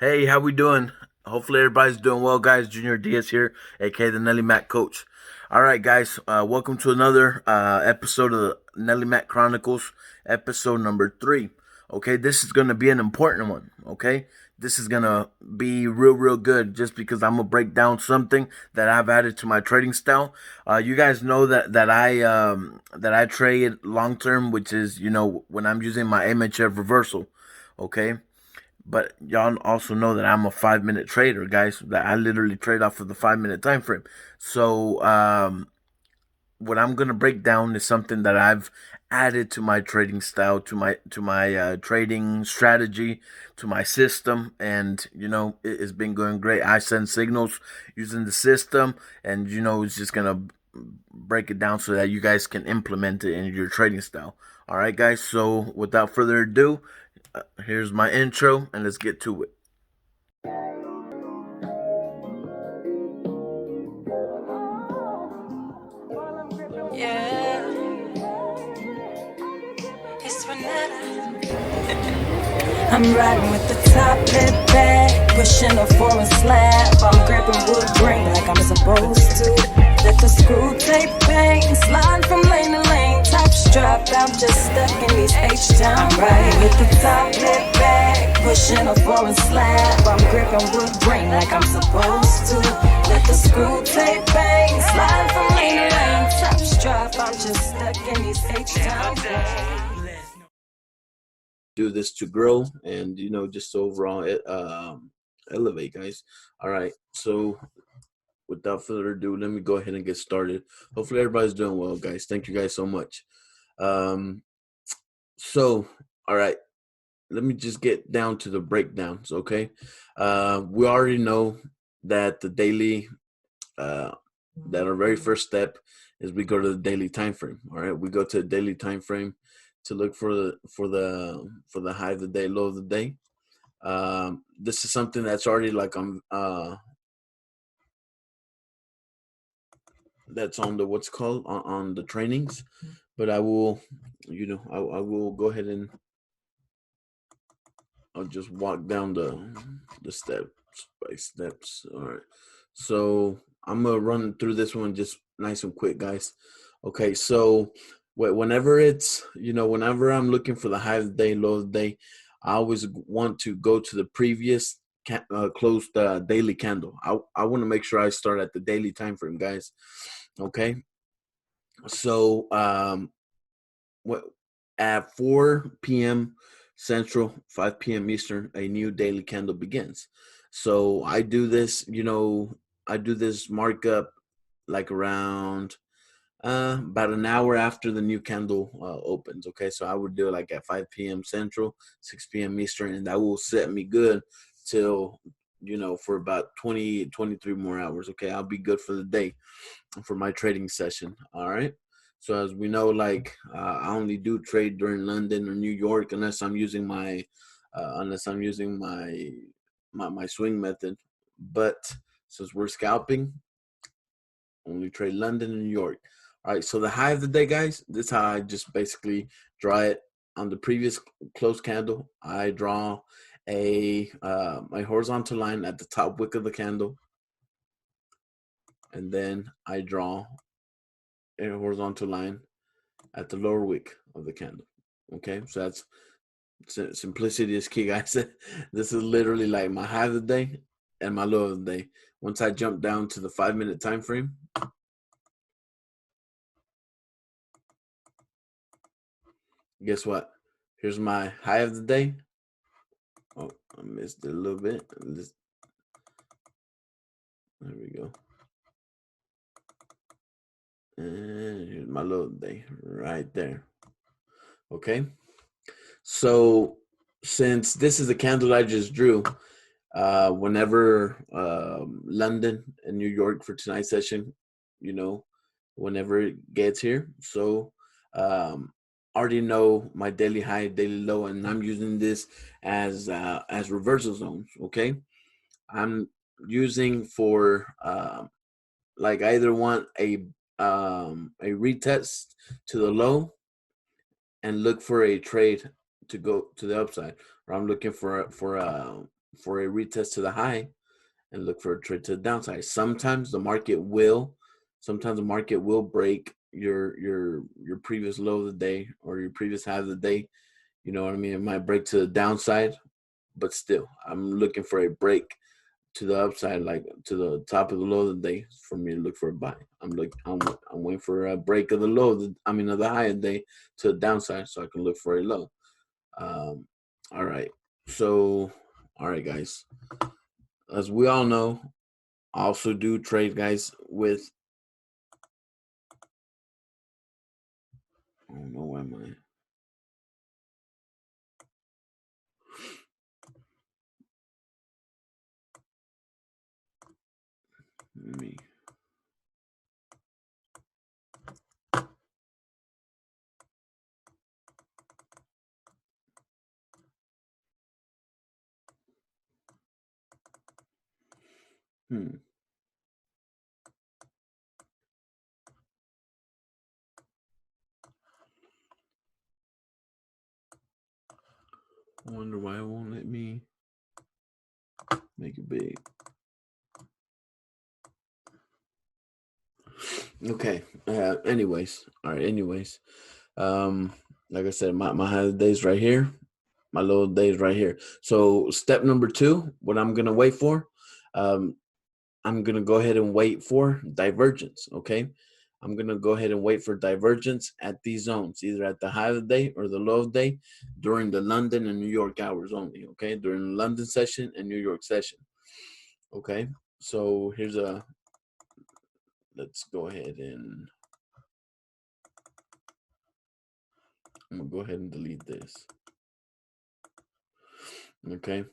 Hey, how we doing? Hopefully everybody's doing well, guys. Junior Diaz here, aka the Nelly Mac Coach. All right, guys. Welcome to another episode of the Nelly Mac Chronicles, episode number 3. Okay, this is gonna be an important one. Okay, this is gonna be real good, just because I'm gonna break down something that I've added to my trading style. You guys know that I trade long term, which is when I'm using my MHF reversal. Okay, but y'all also know that I'm a 5 minute trader, guys. That I literally trade off of the 5 minute time frame. So what I'm gonna break down is something that I've added to my trading style, to my trading strategy, to my system, and it's been going great. I send signals using the system, and it's just gonna break it down so that you guys can implement it in your trading style. All right, guys. So without further ado, here's my intro, and let's get to it. Yeah, it's Renetta. I'm riding with the top lip back, pushing a foreign slab. I'm gripping wood grain like I'm supposed to. Let the screw tape bang, sliding from lane to lane. Top strapped, I'm just stuck in these H-Town. I'm riding with the top lip back, pushing a foreign slab. I'm gripping wood grain like I'm supposed to. Let the screw tape bang, sliding from lane to lane. Top strap, I'm just stuck in these H-Town. Do this to grow and just overall elevate, guys. All right, so without further ado, let me go ahead and get started. Hopefully everybody's doing well, guys. Thank you guys so much. um so all right, let me just get down to the breakdowns. Okay, we already know that the daily uh that our very first step is we go to the daily time frame. All right, we go to the daily time frame to look for the high of the day, low of the day. This is something that's already like that's on the what's called on the trainings, but I will, I will go ahead and I'll just walk down the steps by steps. All right, so I'm gonna run through this one just nice and quick, guys. Okay, so whenever whenever I'm looking for the high of the day, low of the day, I always want to go to the previous closed daily candle. I want to make sure I start at the daily time frame, guys. Okay, so what at 4 p.m. Central, 5 p.m. Eastern, a new daily candle begins. So I do this markup like around about an hour after the new candle opens. Okay, so I would do it like at 5 p.m. Central, 6 p.m. Eastern, and that will set me good till for about 23 more hours. Okay, I'll be good for the day for my trading session. All right. So as we know, like I only do trade during London or New York unless I'm using my swing method. But since we're scalping, only trade London and New York. All right. So the high of the day, guys. This is how I just basically draw it on the previous close candle. I draw a horizontal line at the top wick of the candle, and then I draw a horizontal line at the lower wick of the candle. Okay, so that's simplicity is key, guys. This is literally like my high of the day and my low of the day. Once I jump down to the 5 minute time frame, guess what? Here's my high of the day. Oh, I missed it a little bit. There we go. And here's my low of the day right there. Okay. So since this is the candle I just drew, whenever London and New York for tonight's session, you know, whenever it gets here. So already know my daily high, daily low, and I'm using this as reversal zones. Okay, I'm using for like I either want a retest to the low and look for a trade to go to the upside, or I'm looking for for a retest to the high and look for a trade to the downside. Sometimes the market will break your previous low of the day or your previous high of the day. You know what I mean? It might break to the downside, but still, I'm looking for a break to the upside, like to the top of the low of the day, for me to look for a buy. I'm waiting for a break of the low, of the high of the day to the downside, so I can look for a low. Um, all right, so all right, guys. As we all know, I also do trade, guys, with. I don't know why my. Let me. Hmm. I wonder why it won't let me make it big. Okay. Anyways. All right. Anyways. Like I said, my high days right here, my low days right here. So step number 2, what I'm gonna wait for, um, I'm gonna go ahead and wait for divergence. Okay. I'm gonna go ahead and wait for divergence at these zones, either at the high of the day or the low of the day, during the London and New York hours only. Okay, during the London session and New York session. Okay, so let's go ahead and I'm gonna go ahead and delete this. Okay,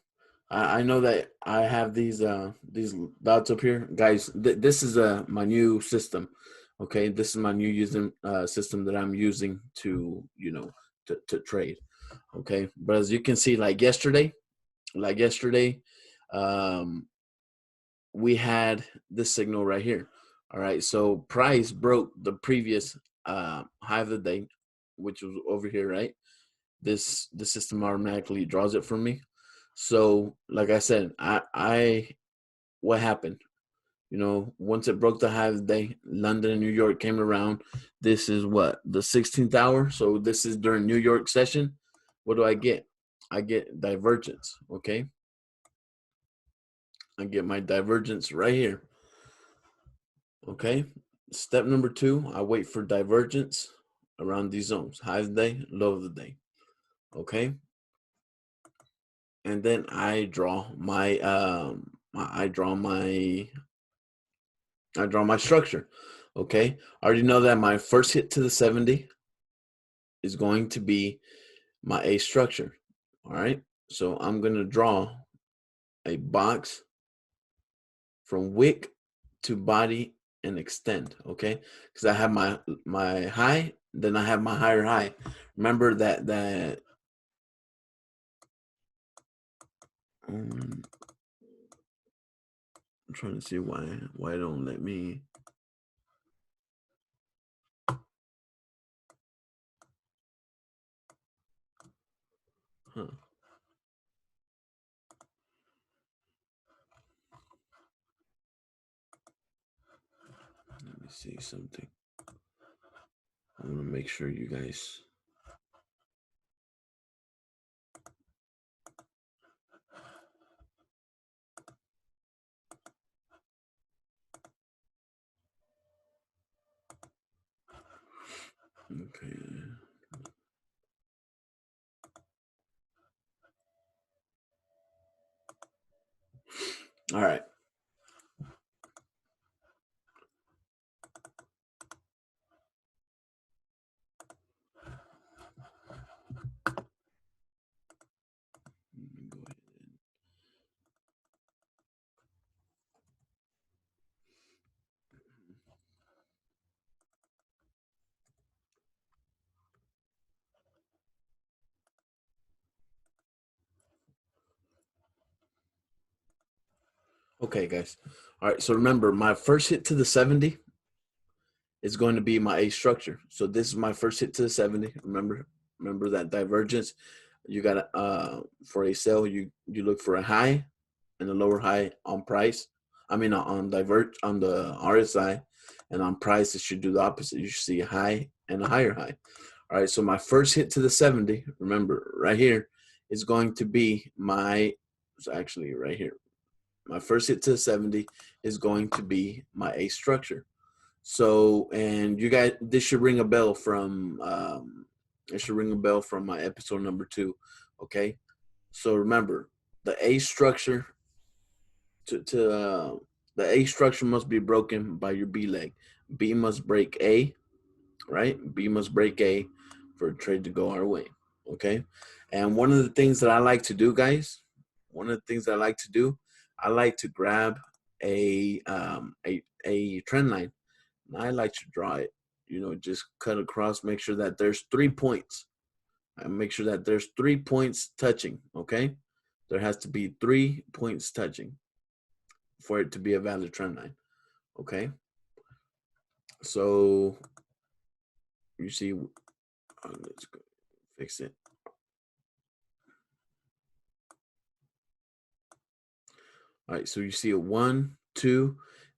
I know that I have these dots up here, guys. This is my new system. Okay, this is my new using system that I'm using to to trade. Okay, but as you can see, like yesterday, um, we had this signal right here. All right, so price broke the previous high of the day, which was over here, right? The system automatically draws it for me. So, like I said, I what happened? Once it broke the high of the day, London and New York came around. This is what, the 16th hour. So this is during New York session. What do I get? I get divergence. Okay, I get my divergence right here. Okay, step number 2, I wait for divergence around these zones: high of the day, low of the day. Okay, and then I draw my structure. Okay, I already know that my first hit to the 70 is going to be my A structure. All right, so I'm going to draw a box from wick to body and extend. Okay, because I have my high, then I have my higher high. Remember that I'm trying to see why it don't let me. Huh. Let me see something. I want to make sure you guys. Okay. All right. Go ahead. Okay, guys. All right. So remember, my first hit to the 70 is going to be my A structure. So this is my first hit to the 70. Remember that divergence. You got for a sell, you look for a high and a lower high on price. I mean on divert on the RSI, and on price it should do the opposite. You should see a high and a higher high. All right, so my first hit to the 70, remember right here, is going to be my, it's actually right here. My first hit to the 70 is going to be my A structure. So, and you guys, this should ring a bell from, it should ring a bell from my episode number 2. Okay. So remember, the A structure the A structure must be broken by your B leg. B must break A, right? B must break A for a trade to go our way. Okay. And one of the things that I like to do, guys, one of the things that I like to do, I like to grab a trend line. And I like to draw it, just cut across, make sure that there's 3 points. And make sure that there's 3 points touching. Okay. There has to be 3 points touching for it to be a valid trend line. Okay. So you see, let's go fix it. All right, so you see a 1, 2,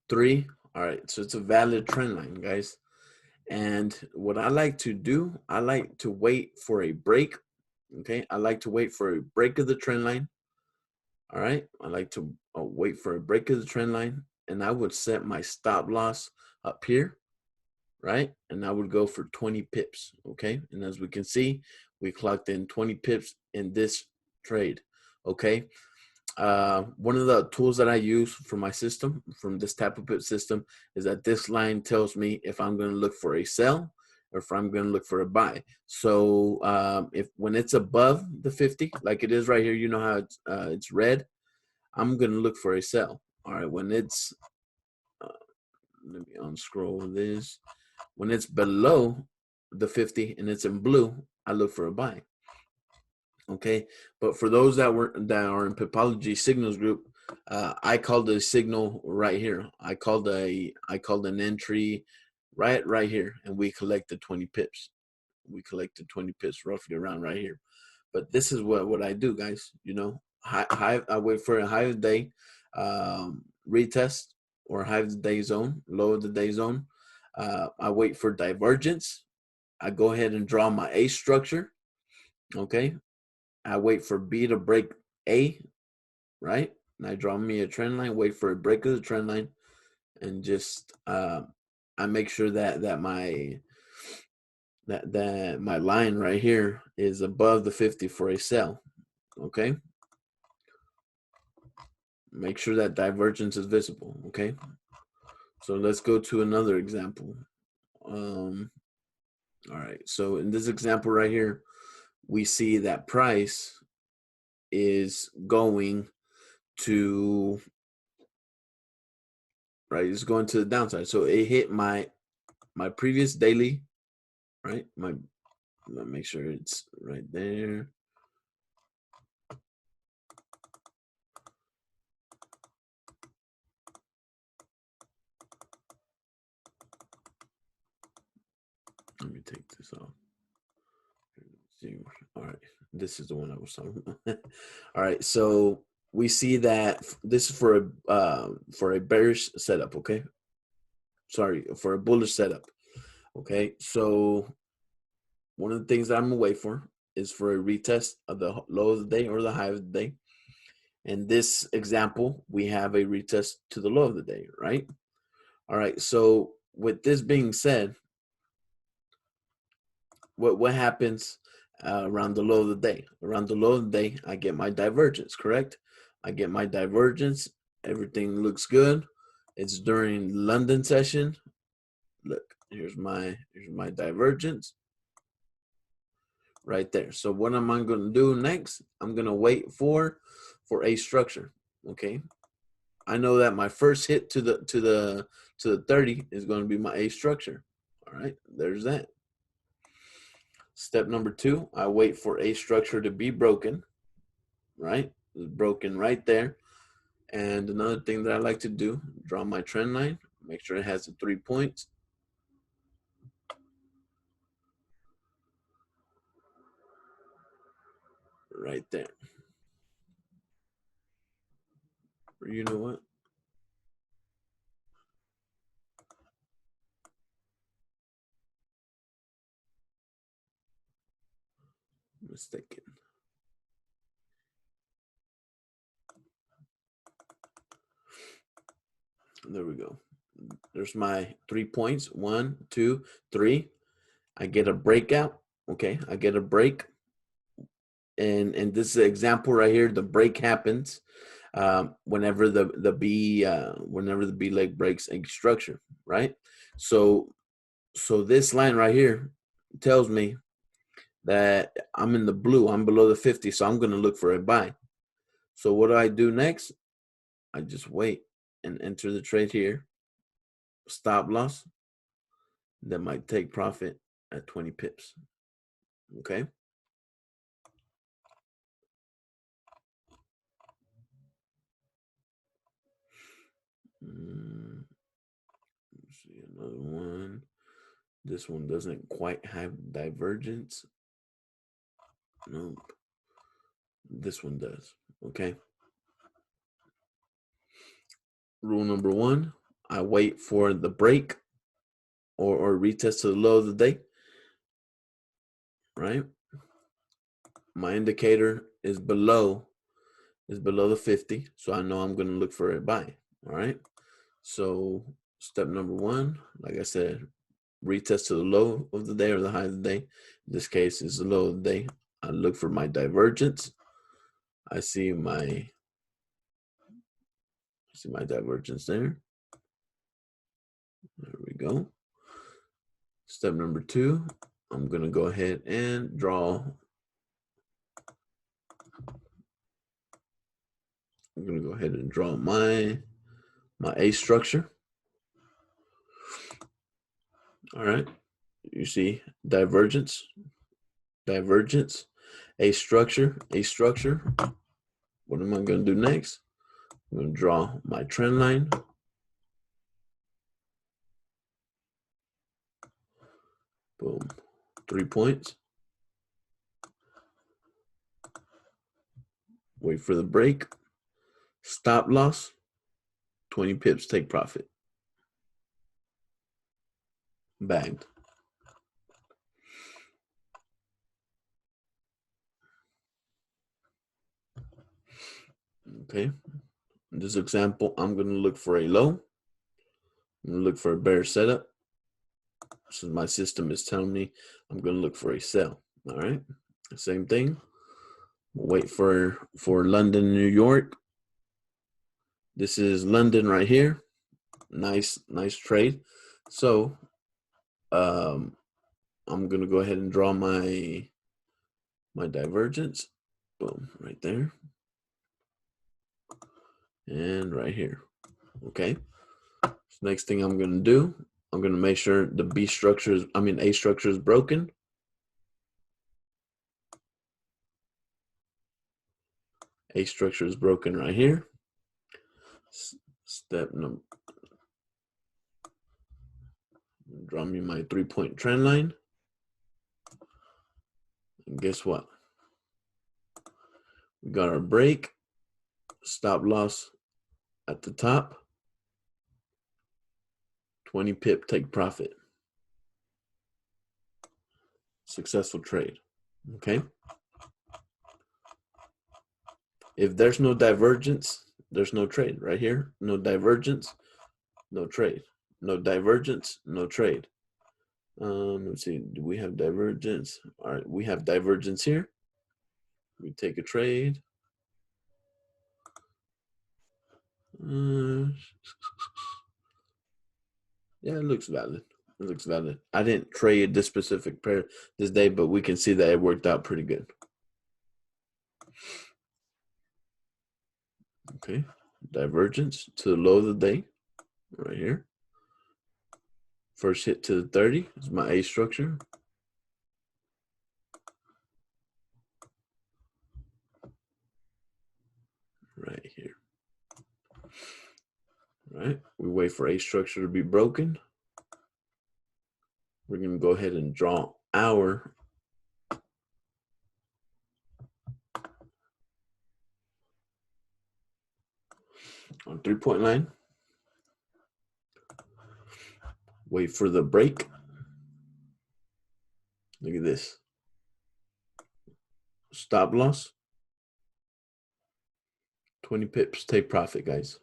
3. All right, so it's a valid trend line, guys. And what I like to do, I like to wait for a break. Okay, I like to wait for a break of the trend line. All right, I like to wait for a break of the trend line, and I would set my stop loss up here, right? And I would go for 20 pips, okay? And as we can see, we clocked in 20 pips in this trade, okay? One of the tools that I use for my system, from this Tap.A.Pip system, is that this line tells me if I'm going to look for a sell or if I'm going to look for a buy. So if when it's above the 50, like it is right here, you know how it's red, I'm going to look for a sell. All right, when it's, let me unscroll this. When it's below the 50 and it's in blue, I look for a buy. Okay, but for those that are in Pipology signals group, I called a signal right here. I called an entry right here, and we collected 20 pips. We collected 20 pips roughly around right here. But this is what I do, guys. I wait for a high of the day retest or high of the day zone, low of the day zone. I wait for divergence. I go ahead and draw my A structure. Okay, I wait for B to break A, right? And I draw me a trend line, wait for a break of the trend line, and just I make sure that my line right here is above the 50 for a sell. Okay. Make sure that divergence is visible. Okay. So let's go to another example. All right. So in this example right here, we see that price is going to, right, it's going to the downside. So it hit my previous daily, right? Let me make sure it's right there. Let me take this off. All right, this is the one I was talking about. All right, so we see that this is for a bearish setup. Okay, sorry, for a bullish setup. Okay, so one of the things that I'm gonna wait for is for a retest of the low of the day or the high of the day. In this example, we have a retest to the low of the day, right? All right, so with this being said, what happens around the low of the day? Around the low of the day, I get my divergence, correct? I get my divergence. Everything looks good. It's during London session. Look, here's my divergence right there. So what am I going to do next? I'm going to wait for a structure. Okay. I know that my first hit to the 30 is going to be my A structure. All right, there's that. Step number 2, I wait for A structure to be broken, right? It's broken right there. And another thing that I like to do, draw my trend line, make sure it has the 3 points. right there. Or you know what? Mistaken. There we go. There's my 3 points. 1, 2, 3. I get a breakout. Okay, I get a break. And this is an example right here. The break happens whenever the B leg breaks a structure, right? So this line right here tells me that I'm in the blue. I'm below the 50, so I'm going to look for a buy. So what do I do next? I just wait and enter the trade here. Stop loss. That might take profit at 20 pips. Okay. Let's see another one. This one doesn't quite have divergence. Nope. This one does. Okay. Rule number 1, I wait for the break or retest to the low of the day. Right? My indicator is below the 50, so I know I'm going to look for a buy. All right. So step number 1, like I said, retest to the low of the day or the high of the day. In this case, is the low of the day. I look for my divergence. I see my divergence there. There we go. Step number 2, I'm going to go ahead and draw. I'm going to go ahead and draw my A structure. All right. You see divergence, A structure. What am I going to do next? I'm going to draw my trend line. Boom. 3 points. Wait for the break. Stop loss. 20 pips, take profit. Bagged. Okay. In this example, I'm going to look for a low. I'm going to look for a bear setup. So my system is telling me I'm going to look for a sell. All right. Same thing. Wait for London, New York. This is London right here. Nice trade. So I'm going to go ahead and draw my divergence. Boom, right there. And right here. Okay. So next thing I'm going to do, I'm going to make sure the A structure is broken. A structure is broken right here. Step number, draw me my 3-point trend line. And guess what? We got our break, stop loss at the top, 20 pip take profit. Successful trade. Okay. If there's no divergence, there's no trade right here. No divergence, no trade. No divergence, no trade. Let's see. Do we have divergence? All right, we have divergence here. We take a trade. Yeah, it looks valid. It looks valid. I didn't trade this specific pair this day, but we can see that it worked out pretty good. Okay, divergence to the low of the day, right here. First hit to the 30 is my A structure. Right here. All right, we wait for A structure to be broken. We're going to go ahead and draw our on 3-point line. Wait for the break. Look at this. Stop loss. 20 pips, take profit, guys.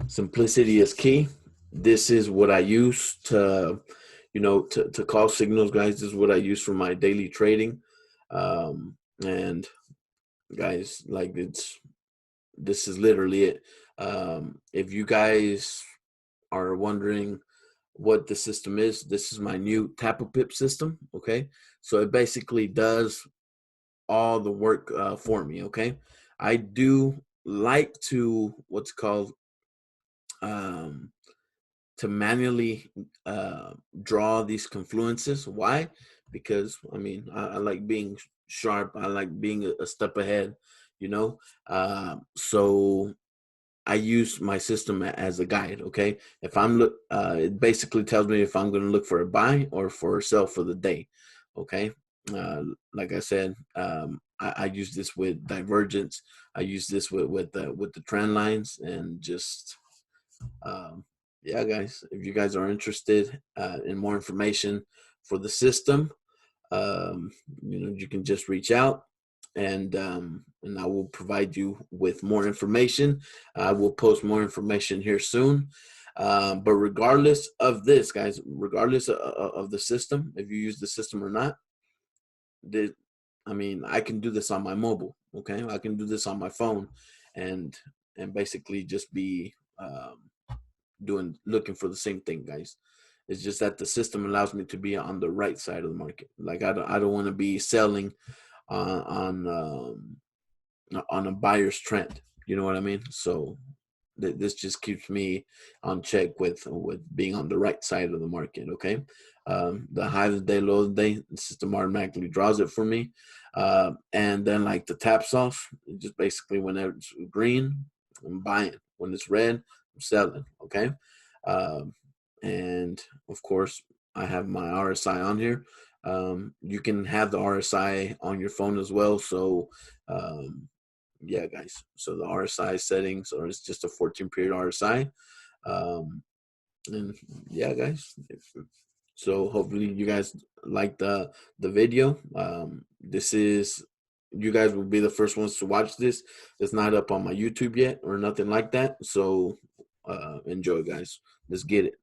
Simplicity is key. This is what I use to, to call signals, guys. This is what I use for my daily trading. And guys, like this is literally it. If you guys are wondering what the system is, this is my new Tap.A.Pip system. Okay, so it basically does all the work for me. Okay, I do like to what's called um, to manually draw these confluences. Why? Because I like being sharp. I like being a step ahead. You know, so I use my system as a guide. Okay, if it basically tells me if I'm going to look for a buy or for a sell for the day. Okay, like I said, I use this with divergence. I use this with the trend lines and just yeah, guys. If you guys are interested in more information for the system, um, you can just reach out and I will provide you with more information. I will post more information here soon. But regardless of this, guys, regardless of the system, if you use the system or not, the, I can do this on my mobile. Okay, I can do this on my phone, and basically just be looking for the same thing, guys. It's just that the system allows me to be on the right side of the market. Like I don't want to be selling on a buyer's trend. You know what I mean? So this just keeps me on check with being on the right side of the market. Okay, the high of the day, low of the day, the system automatically draws it for me, and then like the taps off, just basically whenever it's green, I'm buying. When it's red, I'm selling. Okay, um, and of course I have my RSI on here. You can have the RSI on your phone as well. So yeah, guys. So the RSI settings, or it's just a 14-period RSI. And yeah, guys. So hopefully you guys like the video. This is You guys will be the first ones to watch this. It's not up on my YouTube yet or nothing like that. So enjoy, guys. Let's get it.